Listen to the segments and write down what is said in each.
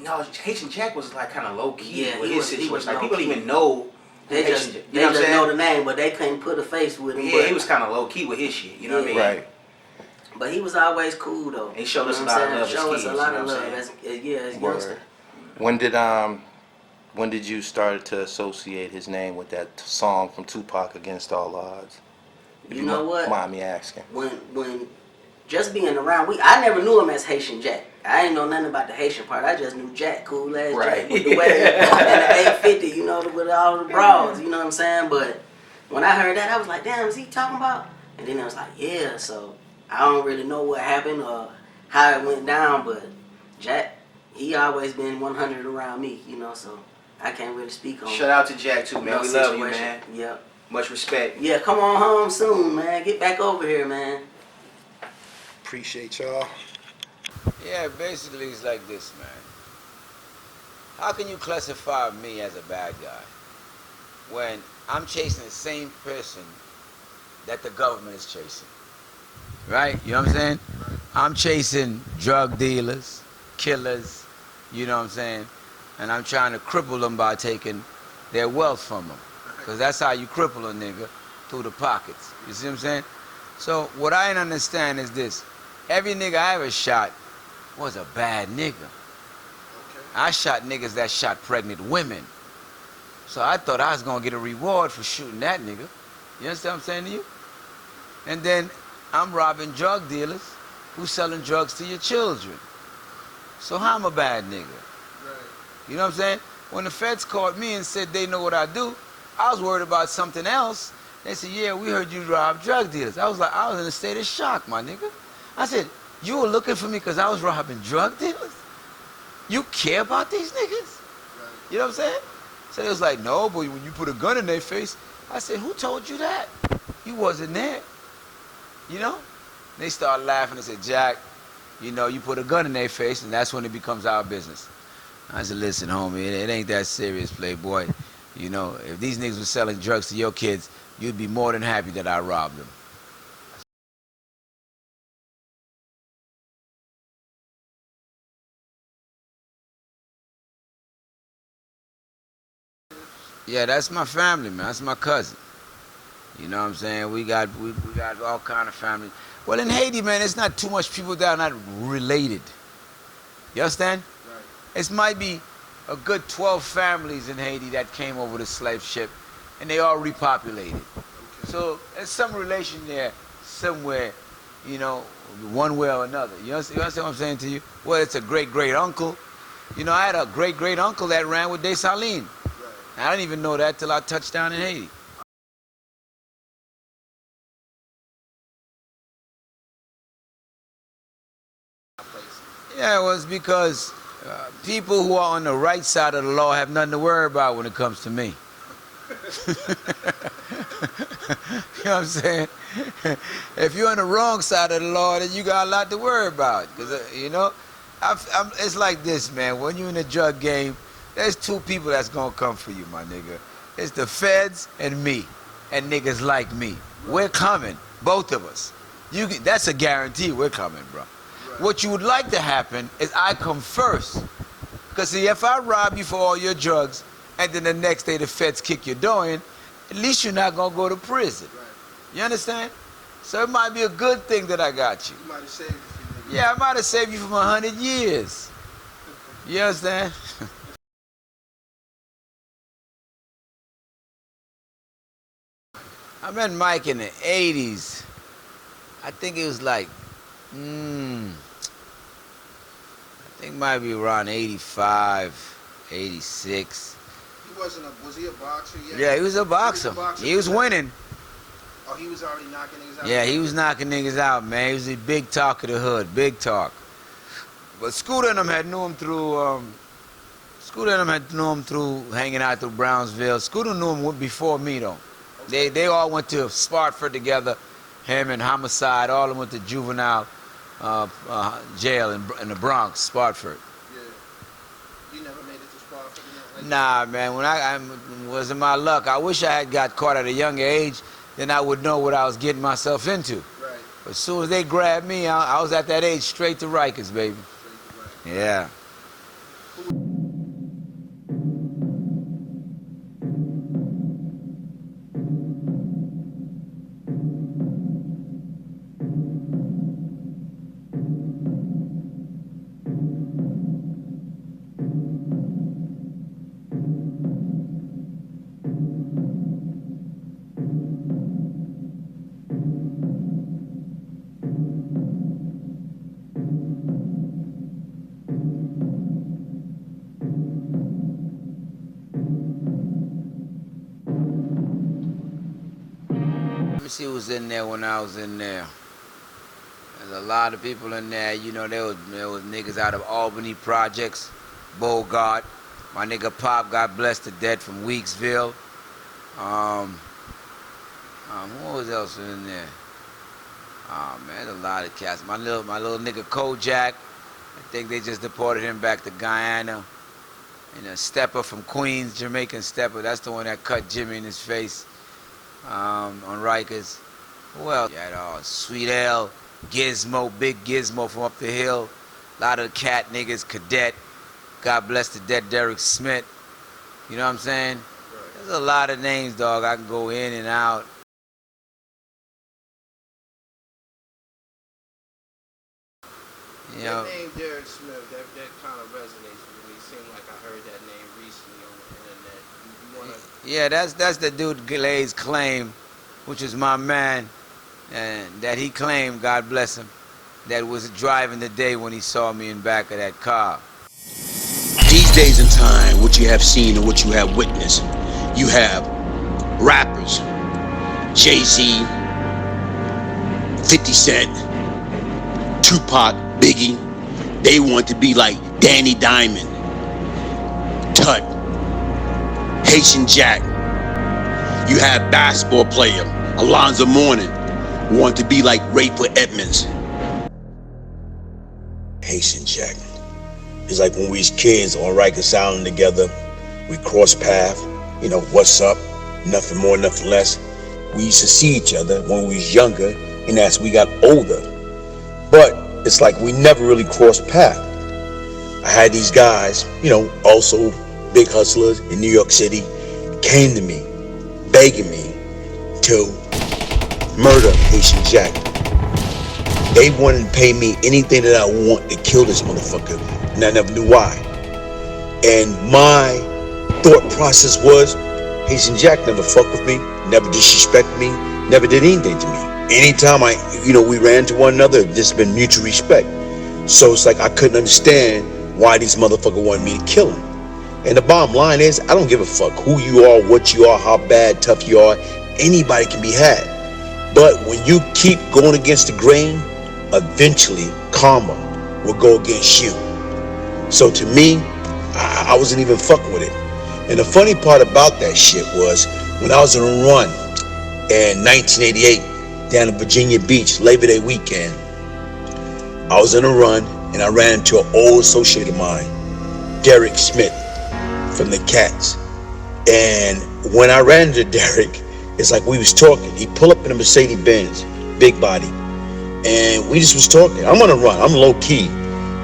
No, Haitian Jack was like kind of low key with his he situation. was like people low-key. even know. They just know the name, but they couldn't put a face with him. Yeah, but he was kind of low key with his shit. You know what I mean? Right. But he was always cool though. He showed us a lot of love as kids. Showed us a lot of love as youngster. When did you start to associate his name with that song from Tupac, Against All Odds? You know what? Mind me asking. When just being around, I never knew him as Haitian Jack. I didn't know nothing about the Haitian part. I just knew Jack, cool ass Jack, with the way and the 850, you know, with all the bras, you know what I'm saying? But when I heard that, I was like, damn, is he talking about? And then I was like, yeah. So I don't really know what happened or how it went down, but Jack, he always been 100 around me, you know. So I can't really speak on. Shout out to Jack too, man. We love you, man. Yep. Much respect. Yeah, come on home soon, man. Get back over here, man. Appreciate y'all. Yeah, basically it's like this, man. How can you classify me as a bad guy when I'm chasing the same person that the government is chasing? Right? You know what I'm saying? I'm chasing drug dealers, killers, you know what I'm saying? And I'm trying to cripple them by taking their wealth from them. Because that's how you cripple a nigga, through the pockets. You see what I'm saying? So what I didn't understand is this. Every nigga I ever shot was a bad nigga. Okay. I shot niggas that shot pregnant women. So I thought I was gonna get a reward for shooting that nigga. You understand what I'm saying to you? And then I'm robbing drug dealers who selling drugs to your children. So how I'm a bad nigga? Right. You know what I'm saying? When the feds caught me and said they know what I do, I was worried about something else. They said, yeah, we heard you rob drug dealers. I was in a state of shock, my nigga. I said, you were looking for me because I was robbing drug dealers? You care about these niggas? Right. You know what I'm saying? So they was like, no, but when you put a gun in their face, I said, who told you that? You wasn't there. You know? They started laughing and said, Jack, you know, you put a gun in their face and that's when it becomes our business. I said, listen, homie, it ain't that serious, playboy. You know, if these niggas were selling drugs to your kids, you'd be more than happy that I robbed them. Yeah, that's my family, man. That's my cousin. You know what I'm saying? We got all kind of family. Well, in Haiti, man, it's not too much people that are not related. You understand? Right. It might be a good 12 families in Haiti that came over the slave ship, and they all repopulated. Okay. So there's some relation there somewhere, you know, one way or another. You understand what I'm saying to you? Well, it's a great-great-uncle. You know, I had a great-great-uncle that ran with Dessalines. I didn't even know that till I touched down in Haiti. Yeah, it was because people who are on the right side of the law have nothing to worry about when it comes to me. You know what I'm saying? If you're on the wrong side of the law, then you got a lot to worry about. Cause you know, it's like this, man. When you're in the drug game, there's two people that's gonna come for you, my nigga. It's the feds and me, and niggas like me. We're coming, both of us. That's a guarantee we're coming, bro. Right. What you would like to happen is I come first. Because see, if I rob you for all your drugs, and then the next day the feds kick your door in, at least you're not gonna go to prison. Right. You understand? So it might be a good thing that I got you. You might have saved you. Yeah, I might have saved you from 100 years. You understand? I met Mike in the 80s. I think it was like, I think it might be around 85, 86. Was he a boxer yet? Yeah, he was a boxer. He was winning. Oh, he was already knocking niggas out? Yeah, he was knocking niggas out, man. He was a big talk of the hood, big talk. But Scooter and them had knew him through, hanging out through Brownsville. Scooter knew him before me, though. They all went to Spartford together. Him and Homicide, all of them went to juvenile jail in the Bronx, Spartford. Yeah. You never made it to Spartford? Nah, man. When I wasn't my luck. I wish I had got caught at a younger age. Then I would know what I was getting myself into. Right. But as soon as they grabbed me, I was at that age straight to Rikers, baby. Straight to Rikers. Yeah. Let me see who was in there when I was in there. There's a lot of people in there. You know, there was niggas out of Albany Projects, Bogart. My nigga Pop, God bless the dead, from Weeksville. Who was else in there? Oh man, there's a lot of cats. My little nigga Kojak. I think they just deported him back to Guyana. And a stepper from Queens, Jamaican stepper. That's the one that cut Jimmy in his face on Rikers. Who else? Yeah, Sweet L, Gizmo, Big Gizmo from up the hill. A lot of cat niggas, Cadet. God bless the dead Derek Smith. You know what I'm saying? Right. There's a lot of names, dog. I can go in and out. You know, that name Derek Smith, that kind of resonates with me. It seemed like I heard that name recently on the internet. Yeah, that's the dude Glaze claimed, which is my man, and that he claimed, God bless him, that was driving the day when he saw me in back of that car. These days and time, what you have seen and what you have witnessed, you have rappers, Jay-Z, 50 Cent, Tupac, Biggie. They want to be like Danny Diamond, Tut, Haitian Jack. You have basketball player Alonzo Mourning want to be like Rafer Edmonds. Haitian Jack. It's like when we was kids on Rikers Island together, we crossed path, you know, what's up, nothing more, nothing less. We used to see each other when we was younger, and as we got older. But it's like we never really crossed path. I had these guys, you know, also big hustlers in New York City, came to me, begging me to murder Haitian Jack. They wanted to pay me anything that I want to kill this motherfucker, and I never knew why. And my thought process was, Haitian Jack never fucked with me, never disrespected me, never did anything to me. Anytime we ran to one another, it's just been mutual respect. So it's like I couldn't understand why these motherfuckers wanted me to kill him. And the bottom line is, I don't give a fuck who you are, what you are, how bad, tough you are. Anybody can be had. But when you keep going against the grain, eventually karma will go against you. So to me, I wasn't even fucking with it. And the funny part about that shit was, when I was on a run in 1988 down in Virginia Beach, Labor Day weekend, I was on a run and I ran into an old associate of mine, Derek Smith from the Cats. And when I ran into Derek, it's like we was talking. He pulled up in a Mercedes-Benz, big body, and we just was talking. I'm on a run, I'm low key,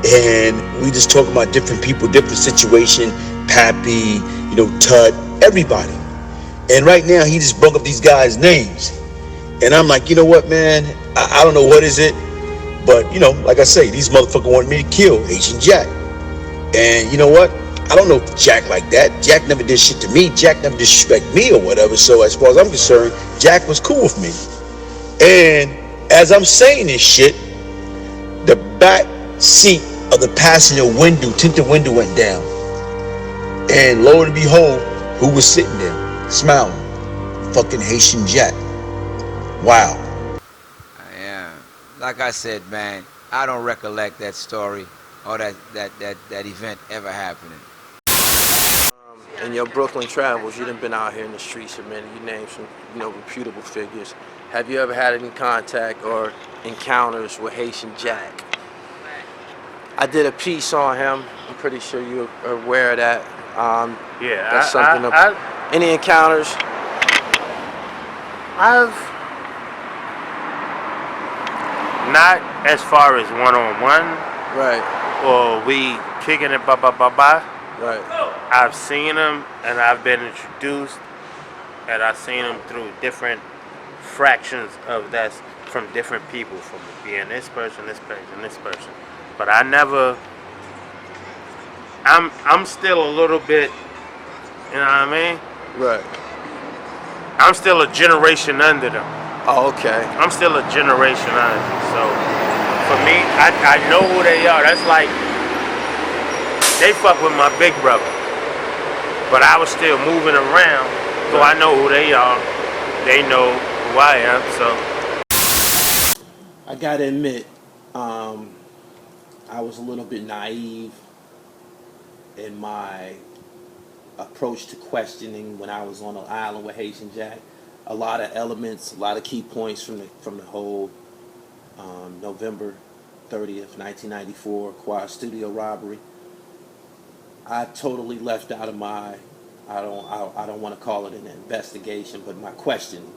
and we just talking about different people, different situation, Pappy, you know, Tut, everybody. And right now he just broke up these guys' names, and I'm like, you know what, man, I don't know what is it, but you know, like I say, these motherfuckers wanted me to kill Haitian Jack. And you know what, I don't know Jack like that. Jack never did shit to me. Jack never disrespected me or whatever. So as far as I'm concerned, Jack was cool with me. And as I'm saying this shit, the back seat of the passenger window, tinted window, went down. And lo and behold, who was sitting there smiling? Fucking Haitian Jack. Wow. Yeah, like I said, man, I don't recollect that story or that event ever happening. In your Brooklyn travels, you done been out here in the streets a minute. You named some, you know, reputable figures. Have you ever had any contact or encounters with Haitian Jack? I did a piece on him. I'm pretty sure you're aware of that. Yeah, that's something. Any encounters? I've not as far as one-on-one. Right. Or we kicking it, ba. Right. I've seen him, and I've been introduced, and I've seen him through different fractions of that from different people, from being this person, this person. But I never. I'm still a little bit, you know what I mean? Right. I'm still a generation under them. Oh, okay. I'm still a generation under them. So for me, I know who they are. That's like they fuck with my big brother, but I was still moving around, so I know who they are. They know who I am. So I gotta admit, I was a little bit naive in my approach to questioning when I was on the island with Haitian Jack. A lot of elements, a lot of key points from the whole November 30th, 1994 Quad Studio robbery. I totally left out of my, I don't want to call it an investigation, but my questioning.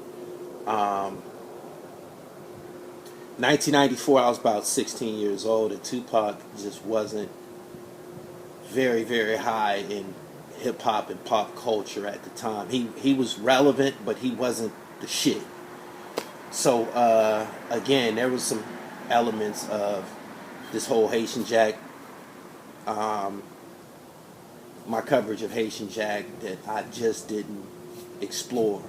1994, I was about 16 years old, and Tupac just wasn't very, very high in hip-hop and pop culture at the time. He was relevant, but he wasn't the shit. So, again, there was some elements of this whole Haitian Jack, my coverage of Haitian Jack that I just didn't explore.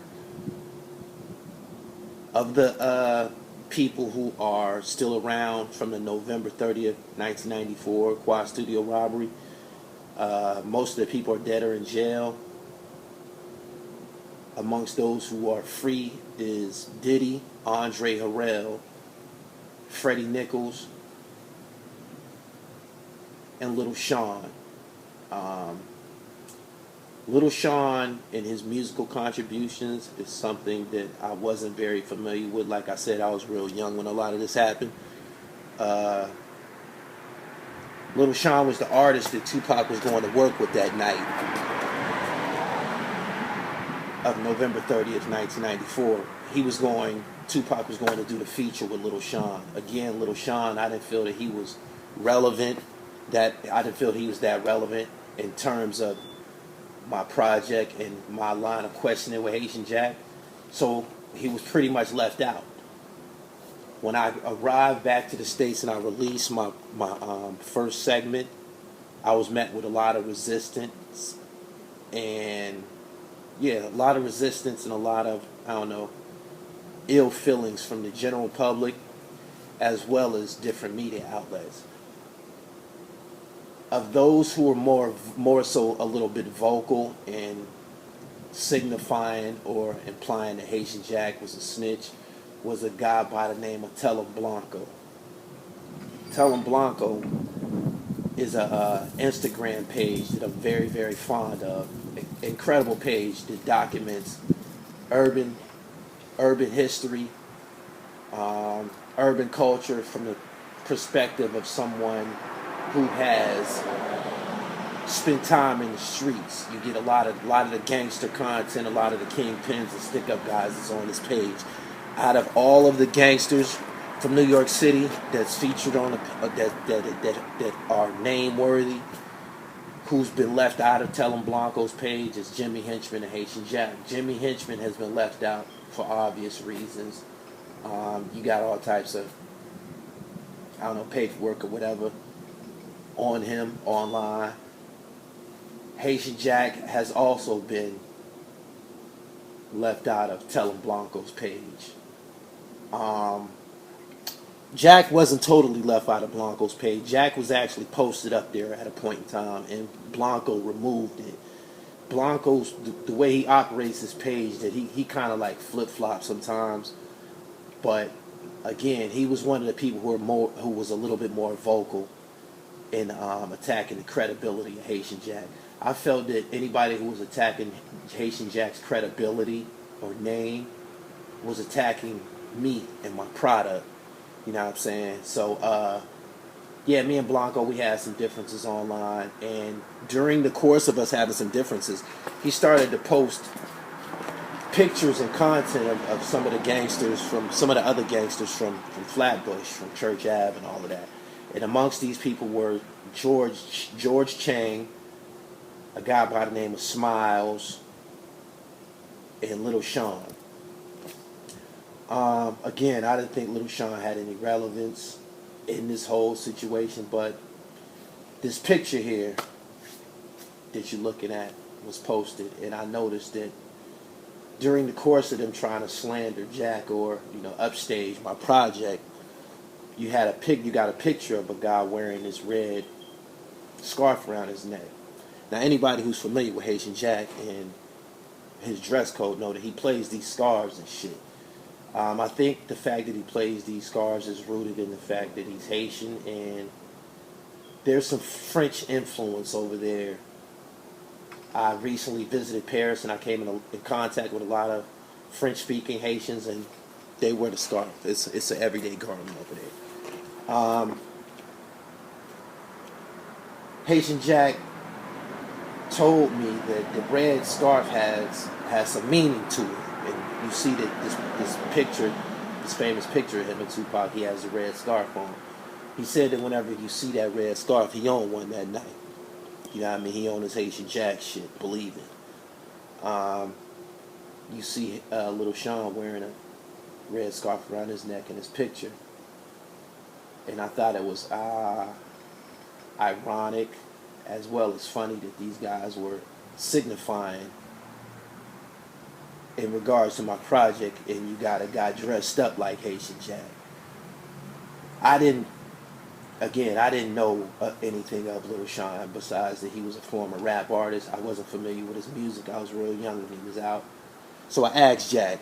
Of the people who are still around from the November 30th, 1994 Quad Studio robbery, most of the people are dead or in jail. Amongst those who are free is Diddy, Andre Harrell, Freddie Nichols, and Little Shawn. Little Shawn and his musical contributions is something that I wasn't very familiar with. Like I said, I was real young when a lot of this happened. Little Shawn was the artist that Tupac was going to work with that night of November 30th, 1994. Tupac was going to do the feature with Little Shawn. Again, Little Shawn, I didn't feel that he was relevant, that relevant in terms of my project and my line of questioning with Haitian Jack. So he was pretty much left out. When I arrived back to the States and I released my first segment, I was met with a lot of resistance and a lot of, ill feelings from the general public as well as different media outlets. Of those who were more so a little bit vocal and signifying or implying that Haitian Jack was a snitch was a guy by the name of Tellum Blanco. Tellum Blanco is a Instagram page that I'm very, very fond of. Incredible page that documents urban history, urban culture from the perspective of someone who has spent time in the streets. You get a lot of the gangster content, a lot of the kingpins and stick-up guys that's on this page. Out of all of the gangsters from New York City that's featured on that are name-worthy, who's been left out of Tellum Blanco's page is Jimmy Henchman and Haitian Jack. Jimmy Henchman has been left out for obvious reasons. You got all types of, paperwork or whatever on him online. Haitian Jack has also been left out of Tellum Blanco's page. Jack wasn't totally left out of Blanco's page. Jack was actually posted up there at a point in time, and Blanco removed it. Blanco's, the way he operates his page, that he kind of like flip-flops sometimes. But again, he was one of the people who was a little bit more vocal in attacking the credibility of Haitian Jack. I felt that anybody who was attacking Haitian Jack's credibility or name was attacking me and my product. You know what I'm saying? So, me and Blanco, we had some differences online. And during the course of us having some differences, he started to post pictures and content of some of the gangsters, from some of the other gangsters from Flatbush, from Church Ave and all of that. And amongst these people were George Chang, a guy by the name of Smiles, and Little Shawn. Again, I didn't think Little Shawn had any relevance in this whole situation, but this picture here that you're looking at was posted, and I noticed that during the course of them trying to slander Jack or, you know, upstage my project, you got a picture of a guy wearing this red scarf around his neck. Now, anybody who's familiar with Haitian Jack and his dress code know that he plays these scarves and shit. I think the fact that he plays these scarves is rooted in the fact that he's Haitian, and there's some French influence over there. I recently visited Paris, and I came in contact with a lot of French-speaking Haitians, and they wear the scarf. It's an everyday garment over there. Haitian Jack told me that the red scarf has some meaning to it, and you see that this picture, this famous picture of him and Tupac, he has a red scarf on. He said that whenever you see that red scarf, he owned one that night. You know what I mean? He owned his Haitian Jack shit, believe it. You see Little Shawn wearing a red scarf around his neck in his picture. And I thought it was ironic as well as funny that these guys were signifying in regards to my project, and you got a guy dressed up like Haitian Jack. I didn't know anything of Little Shawn besides that he was a former rap artist. I wasn't familiar with his music. I was real young when he was out. So I asked Jack.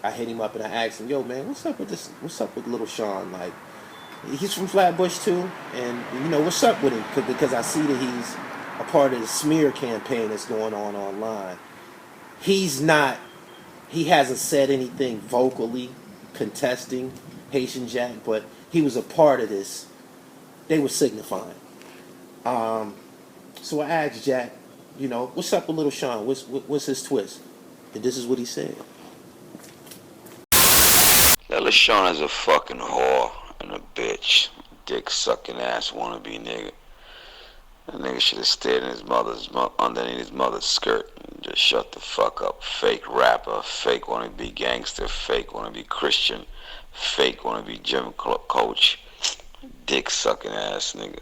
I hit him up and I asked him, "Yo, man, what's up with this? What's up with Little Shawn? Like, he's from Flatbush too, and you know what's up with him? Because I see that he's a part of the smear campaign that's going on online. He's not. He hasn't said anything vocally contesting Haitian Jack, but he was a part of this. They were signifying. So I asked Jack, you know, what's up with Little Shawn? What's his twist? And this is what he said. Little Shawn is a fucking whore and a bitch. Dick sucking ass wannabe nigga. That nigga should have stayed in underneath his mother's skirt and just shut the fuck up. Fake rapper, fake wanna be gangster, fake wanna be Christian, fake wanna be gym coach. Dick sucking ass nigga.